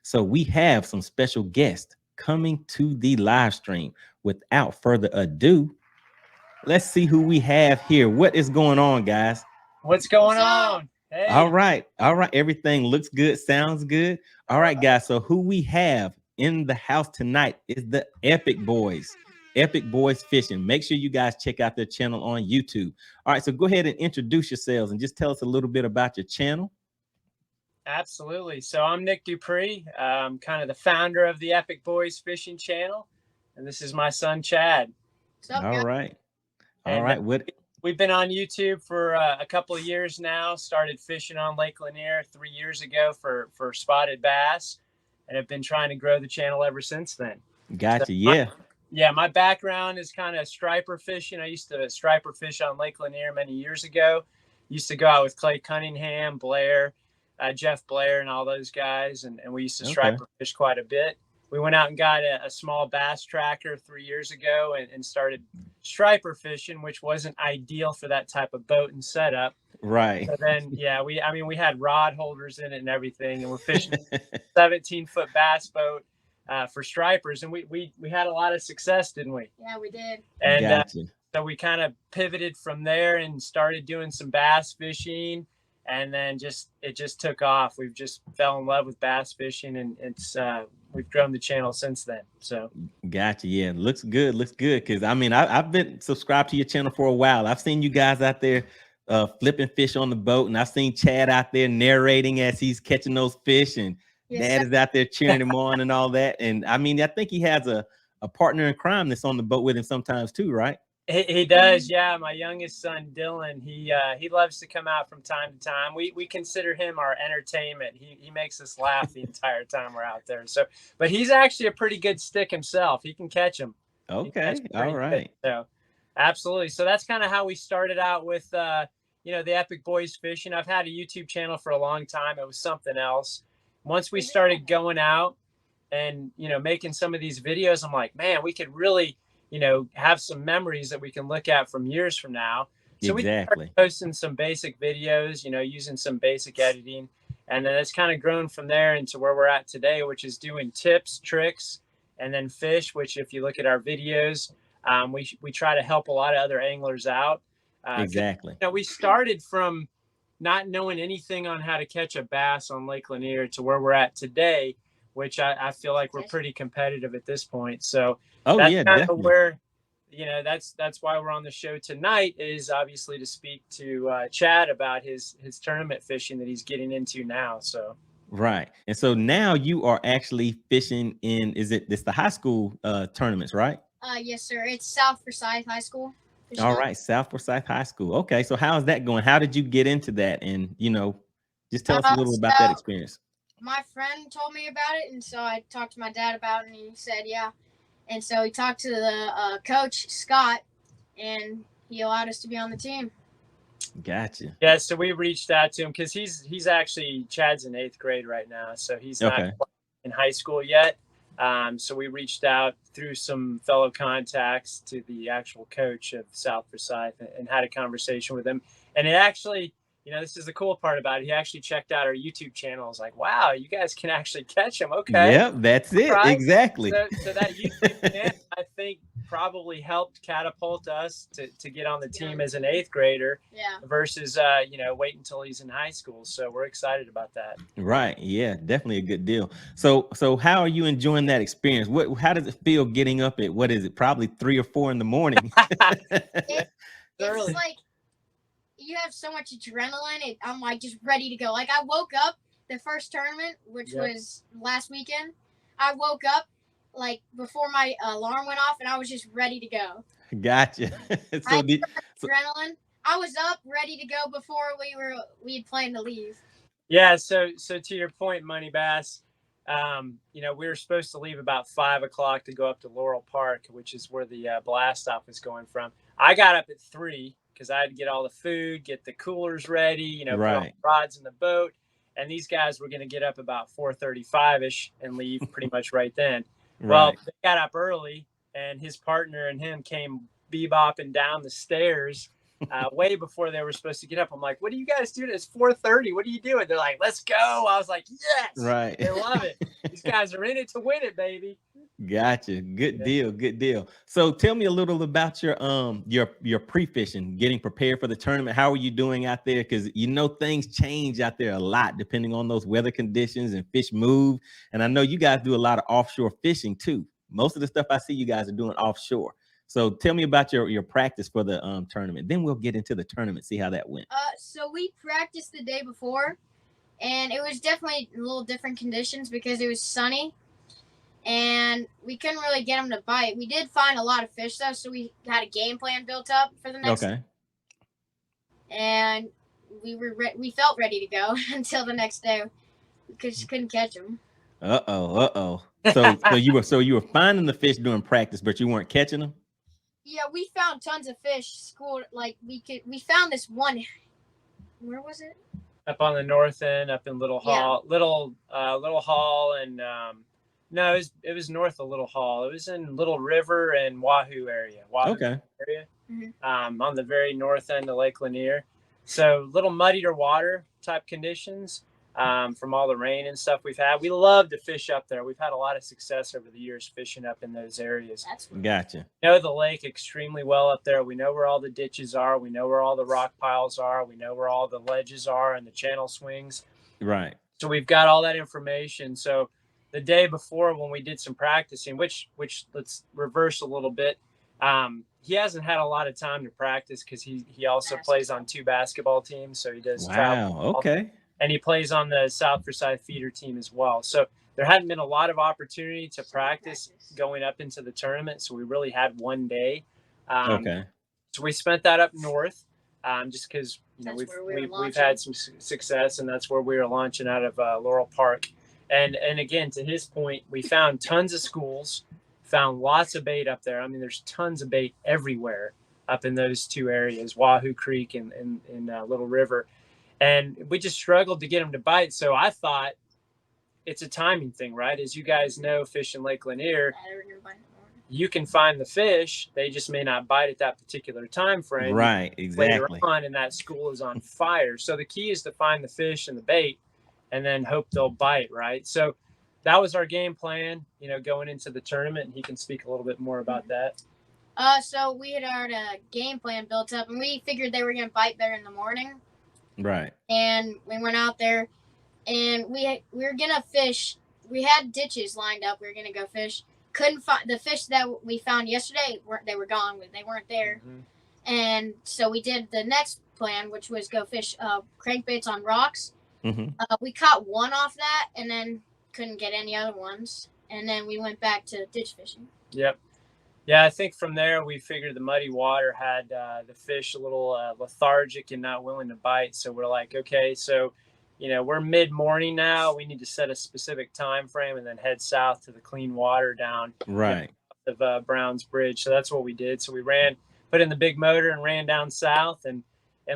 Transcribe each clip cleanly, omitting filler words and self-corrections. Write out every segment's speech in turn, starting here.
So we have some special guests coming to the live stream. Without further ado, let's see who we have here. What is going on, guys? What's going on? Hey. All right. All right. Everything looks good. Sounds good. All right, guys. So who we have in the house tonight is the EpikBoyz. EpikBoyz Fishing. Make sure you guys check out their channel on YouTube. All right. So go ahead and introduce yourselves and just tell us a little bit about your channel. Absolutely. So I'm Nick Dupree. I'm kind of the founder of the EpikBoyz Fishing channel. And this is my son, Chad. All right. All right. We've been on YouTube for a couple of years now. Started fishing on Lake Lanier 3 years ago for spotted bass, and have been trying to grow the channel ever since then. Gotcha. So my background is kind of striper fishing. I used to striper fish on Lake Lanier many years ago. Used to go out with Clay Cunningham, Blair, Jeff Blair, and all those guys, and we used to striper fish quite a bit. We went out and got a small bass tracker 3 years ago and started striper fishing, which wasn't ideal for that type of boat and setup. Right. So then, we had rod holders in it and everything, and we're fishing 17-foot bass boat for stripers, and we had a lot of success, didn't we? Yeah, we did. And so we kind of pivoted from there and started doing some bass fishing. And then it just took off. We've just fell in love with bass fishing, and we've grown the channel since then. So gotcha. Yeah, looks good. Because I've been subscribed to your channel for a while. I've seen you guys out there flipping fish on the boat, and I've seen Chad out there narrating as he's catching those fish, and Dad is out there cheering him on and all that. And I think he has a partner in crime that's on the boat with him sometimes too, right? He does, yeah. My youngest son, Dylan, he loves to come out from time to time. We consider him our entertainment. He makes us laugh the entire time we're out there. So, but he's actually a pretty good stick himself. He can catch them. Okay, all right. Good. So, absolutely. So that's kind of how we started out with, the EpikBoyz Fishing. I've had a YouTube channel for a long time. It was something else. Once we started going out and making some of these videos, I'm like, man, we could really have some memories that we can look at from years from now. So we started posting some basic videos, using some basic editing. And then it's kind of grown from there into where we're at today, which is doing tips, tricks, and then fish, which if you look at our videos, we try to help a lot of other anglers out. Exactly. We started from not knowing anything on how to catch a bass on Lake Lanier to where we're at today, which I feel like we're pretty competitive at this point. So that's kind of where, that's why we're on the show tonight, is obviously to speak to Chad about his tournament fishing that he's getting into now. So right. And so now you are actually fishing in, it's the high school tournaments, right? Yes, sir. It's South Forsyth High School. All right, South Forsyth High School. Okay, so how's that going? How did you get into that? And just tell us a little about that experience. My friend told me about it, and so I talked to my dad about it, and he said, yeah. And so he talked to the coach, Scott, and he allowed us to be on the team. Gotcha. Yeah, so we reached out to him because he's actually, Chad's in 8th grade right now, so he's not in high school yet. So we reached out through some fellow contacts to the actual coach of South Forsyth and had a conversation with him. And it actually, this is the cool part about it. He actually checked out our YouTube channel. I was like, wow, you guys can actually catch them. Okay. Yep, that's it. Right? Exactly. So that YouTube channel, I think, probably helped catapult us to get on the team as an 8th grader versus, wait until he's in high school. So we're excited about that. Right. Yeah, definitely a good deal. So how are you enjoying that experience? How does it feel getting up at, what is it, probably 3 or 4 in the morning? It's like, you have so much adrenaline. I'm like just ready to go. Like I woke up the first tournament, which was last weekend. I woke up like before my alarm went off, and I was just ready to go. Gotcha. Adrenaline. I was up ready to go before we had planned to leave. Yeah. So to your point, MoneyBass, we were supposed to leave about 5 o'clock to go up to Laurel Park, which is where the blast off is going from. I got up at 3. Because I had to get all the food, get the coolers ready, put all the rods in the boat. And these guys were going to get up about 4:35-ish and leave pretty much right then. Well, they got up early, and his partner and him came bebopping down the stairs way before they were supposed to get up. I'm like, what are you guys doing? It's 4:30. What are you doing? They're like, let's go. I was like, yes. Right. They love it. These guys are in it to win it, baby. Gotcha. Good deal. Good deal. So tell me a little about your pre-fishing, getting prepared for the tournament. How are you doing out there? Because you know things change out there a lot depending on those weather conditions and fish move. And I know you guys do a lot of offshore fishing too. Most of the stuff I see you guys are doing offshore. So tell me about your practice for the tournament. Then we'll get into the tournament, see how that went. So we practiced the day before, and it was definitely a little different conditions because it was sunny. And we couldn't really get them to bite. We did find a lot of fish, though, so we had a game plan built up for the next day. And we felt ready to go until the next day. We just couldn't catch them. So you were finding the fish during practice, but you weren't catching them? Yeah, we found tons of fish. We found this one. Where was it? Up on the north end, up in Little Hall. Yeah. Little Hall and no, it was north of Little Hall. It was in Little River and Wahoo area. Area. Mm-hmm. On the very north end of Lake Lanier. So little muddier water type conditions from all the rain and stuff we've had. We love to fish up there. We've had a lot of success over the years fishing up in those areas. Gotcha. We know the lake extremely well up there. We know where all the ditches are. We know where all the rock piles are. We know where all the ledges are and the channel swings. Right. So we've got all that information. So the day before when we did some practicing, which let's reverse a little bit. He hasn't had a lot of time to practice because he also plays on 2 basketball teams. So he does travel. Okay. And he plays on the South Forsyth feeder team as well. So there hadn't been a lot of opportunity to practice going up into the tournament. So we really had one day. So we spent that up north just because we've had some success, and that's where we were launching out of Laurel Park. And again, to his point, we found tons of schools, found lots of bait up there. I mean, there's tons of bait everywhere up in those 2 areas, Wahoo Creek and Little River. And we just struggled to get them to bite. So I thought it's a timing thing, right? As you guys know, fishing Lake Lanier, you can find the fish. They just may not bite at that particular time frame. Right, exactly. Later on, and that school is on fire. So the key is to find the fish and the bait and then hope they'll bite, right? So that was our game plan, going into the tournament. He can speak a little bit more about that. So we had our game plan built up, and we figured they were going to bite better in the morning. Right. And we went out there, and we were going to fish. We had ditches lined up. We were going to go fish. Couldn't find the fish that we found yesterday. They were gone. They weren't there. Mm-hmm. And so we did the next plan, which was go fish crankbaits on rocks. Mm-hmm. We caught one off that, and then couldn't get any other ones. And then we went back to ditch fishing. Yep. Yeah, I think from there we figured the muddy water had the fish a little lethargic and not willing to bite. So we're like, okay, so, we're mid-morning now. We need to set a specific time frame and then head south to the clean water down of Brown's Bridge. So that's what we did. So we put in the big motor and ran down south and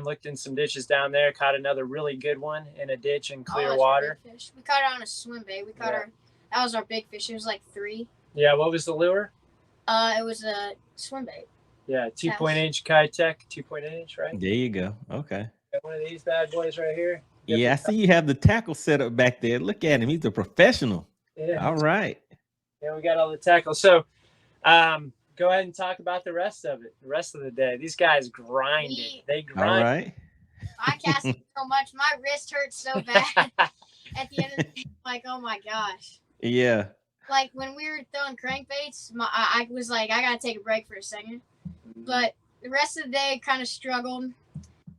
looked in some ditches down there. Caught another really good one in a ditch in clear water. Fish. We caught it on a swim bait. That was our big fish. It was like 3. Yeah, what was the lure? It was a swim bait. Yeah, 2.8 Kitech, 2.8, right? There you go. Okay. Got one of these bad boys right here. Yeah, I see you have the tackle set up back there. Look at him. He's a professional. Yeah. All right. Yeah, we got all the tackle. So go ahead and talk about the rest of it, the rest of the day. These guys grinded. They grinded. All right. I cast so much. My wrist hurts so bad at the end of the day. Like, oh my gosh. Yeah. Like when we were throwing crankbaits, I was like, I gotta take a break for a second. But the rest of the day, kind of struggled.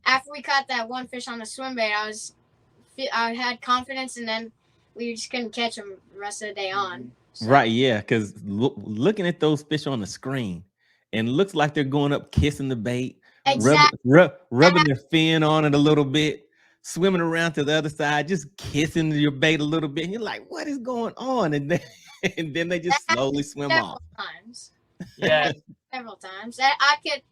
After we caught that one fish on the swim bait, I had confidence, and then we just couldn't catch them the rest of the day on. So. Right, yeah, because looking at those fish on the screen, and it looks like they're going up, kissing the bait, rubbing their fin on it a little bit, swimming around to the other side, just kissing your bait a little bit. And you're like, what is going on? And then they just slowly swim off. Times. Yeah. Several times. It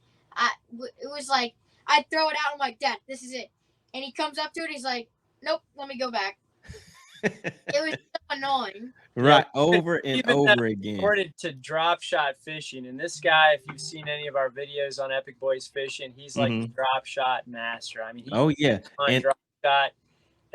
was like, I'd throw it out. I'm like, Dad, this is it. And he comes up to it. He's like, nope, let me go back. It was so annoying. Right, Yeah. over and Even over again. Resorted to drop shot fishing, and this guy, if you've seen any of our videos on EpikBoyz fishing, he's like the drop shot master. I mean, And drop shot.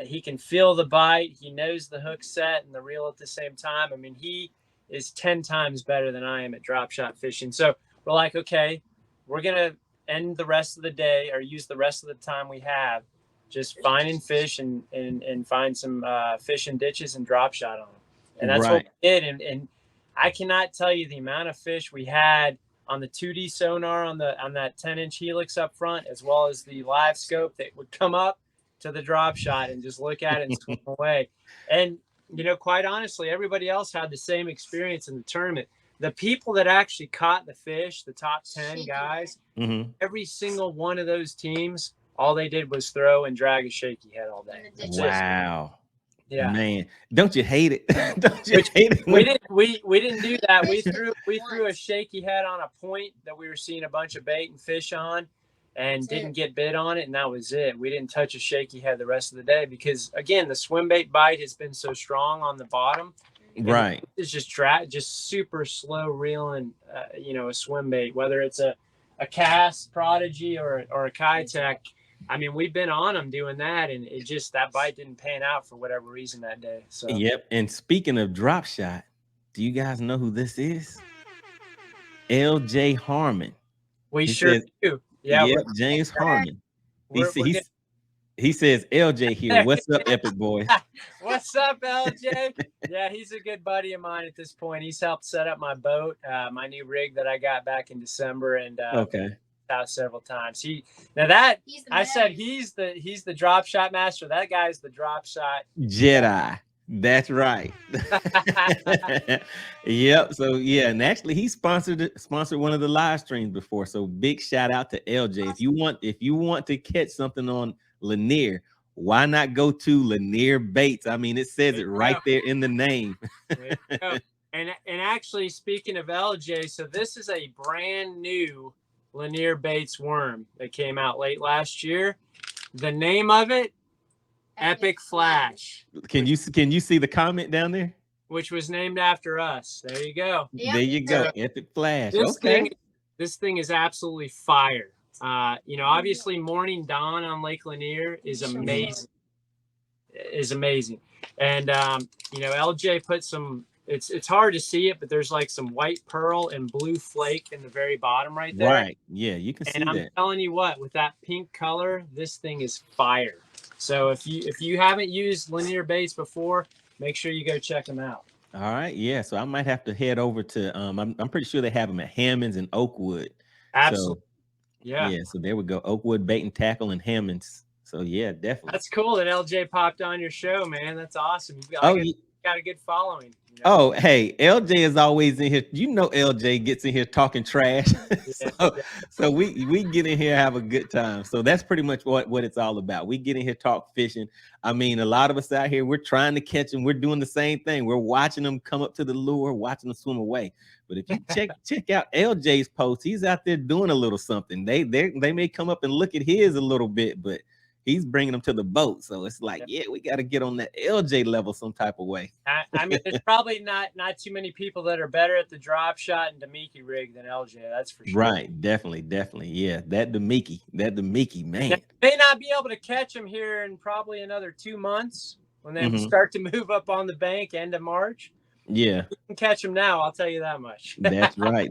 He can feel the bite. He knows the hook set and the reel at the same time. I mean, he is 10 times better than I am at drop shot fishing. So we're like, okay, we're gonna end the rest of the day or use the rest of the time we have just finding fish and find some fish in ditches and drop shot on them. And that's what we did. And I cannot tell you the amount of fish we had on the 2D sonar on that 10-inch helix up front, as well as the live scope that would come up to the drop shot and just look at it and swim away. And, quite honestly, everybody else had the same experience in the tournament. The people that actually caught the fish, the top 10 guys, every single one of those teams, all they did was throw and drag a shaky head all day. Wow. Yeah, man, don't you hate it? Don't you hate it? We didn't do that. We threw a shaky head on a point that we were seeing a bunch of bait and fish on, and didn't get bit on it, and that was it. We didn't touch a shaky head the rest of the day because, again, the swim bait bite has been so strong on the bottom. Right, it's just super slow reeling, a swim bait, whether it's a cast prodigy or a Kitech. I mean, we've been on them doing that, and that bite didn't pan out for whatever reason that day. So yep. And speaking of drop shot, do you guys know who this is? LJ Harmon. We sure do. Yeah, yep, James Harmon. He says, LJ here. What's up, EpikBoyz? What's up, LJ? Yeah, he's a good buddy of mine at this point. He's helped set up my boat, my new rig that I got back in December, and out several times. He's the drop shot master. That guy's the drop shot Jedi. That's right. Yep. So yeah, and actually he sponsored one of the live streams before. So big shout out to LJ. If you want to catch something on Lanier, why not go to Lanier Baits? I mean, it says it right there in the name. And actually, speaking of LJ, so this is a brand new Lanier Baits worm that came out late last year. The name of it, Epic Flash. Can you see the comment down there? Which was named after us. There you go. Yep. There you go. Epic Flash. This thing is absolutely fire. Obviously Morning Dawn on Lake Lanier is amazing. And LJ put some, it's hard to see it, but there's like some white pearl and blue flake in the very bottom right there. Right. Yeah, you can see that. And I'm telling you what, with that pink color, this thing is fire. So if you haven't used Lanier Baits before, make sure you go check them out. All right. Yeah. So I might have to head over to I'm pretty sure they have them at Hammond's and Oakwood. Absolutely. So, yeah. So there we go. Oakwood Bait and Tackle and Hammond's. So yeah, definitely. That's cool that LJ popped on your show, man. That's awesome. You got a good following. Oh, hey, LJ is always in here. LJ gets in here talking trash. So we get in here, have a good time. So that's pretty much what it's all about. We get in here, talk fishing. I mean, a lot of us out here, we're trying to catch them. We're doing the same thing. We're watching them come up to the lure, watching them swim away. But if you check out LJ's post, he's out there doing a little something. They may come up and look at his a little bit, but he's bringing them to the boat. So it's like, yeah, we got to get on that LJ level some type of way. I mean, there's probably not too many people that are better at the drop shot and Demiki rig than LJ. That's for sure. Right. Definitely. Yeah. That Demiki, man. Now, may not be able to catch him here in probably another 2 months when they start to move up on the bank end of March. Yeah. You can catch him now. I'll tell you that much. That's right.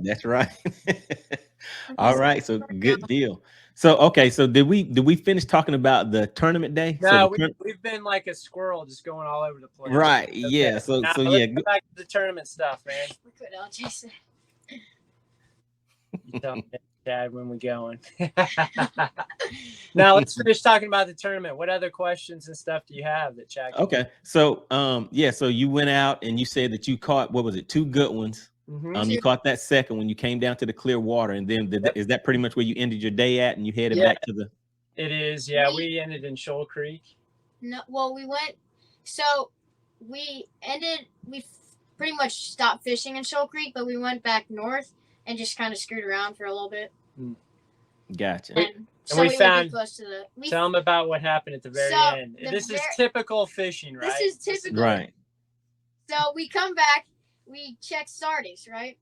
All right. So good deal. So, okay. So did we finish talking about the tournament day? No, we've been like a squirrel just going all over the place. Right. Okay. Yeah. So yeah. Go back to the tournament stuff, man. We could all Jason. You tell me, Dad, when we going. Now let's finish talking about the tournament. What other questions and stuff do you have that Chad? Okay. So so you went out and you said that you caught, what was it, 2 good ones. You caught that second when you came down to the clear water, and then is that pretty much where you ended your day at, and you headed back to the? It is, yeah. We ended in Shoal Creek. No, well, we went. So we pretty much stopped fishing in Shoal Creek, but we went back north and just kind of screwed around for a little bit. Gotcha. And we found. Tell them about what happened at the very end. This is typical fishing, right? This is typical. Right. So we come back, we check Sardis, right?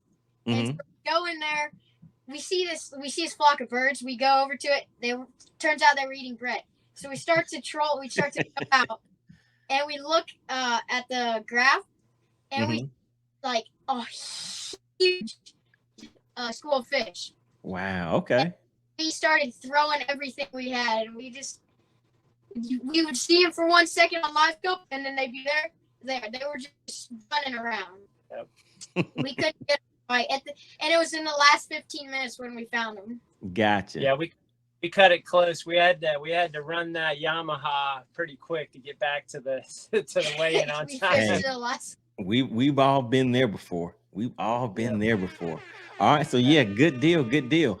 And so we go in there, we see this flock of birds. We go over to it. Turns out they were eating bread. So we start to troll. We start to go out, and we look at the graph, and we like a huge school of fish. Wow. Okay. And we started throwing everything we had, and we would see them for 1 second on live scope, and then they'd be there. They were just running around. Yep. We couldn't get them right and it was in the last 15 minutes when we found them. Gotcha. Yeah, we cut it close. We had to run that Yamaha pretty quick to get back to the weigh-in on time. We've all been there before. We've all been there before. All right, so yeah, good deal.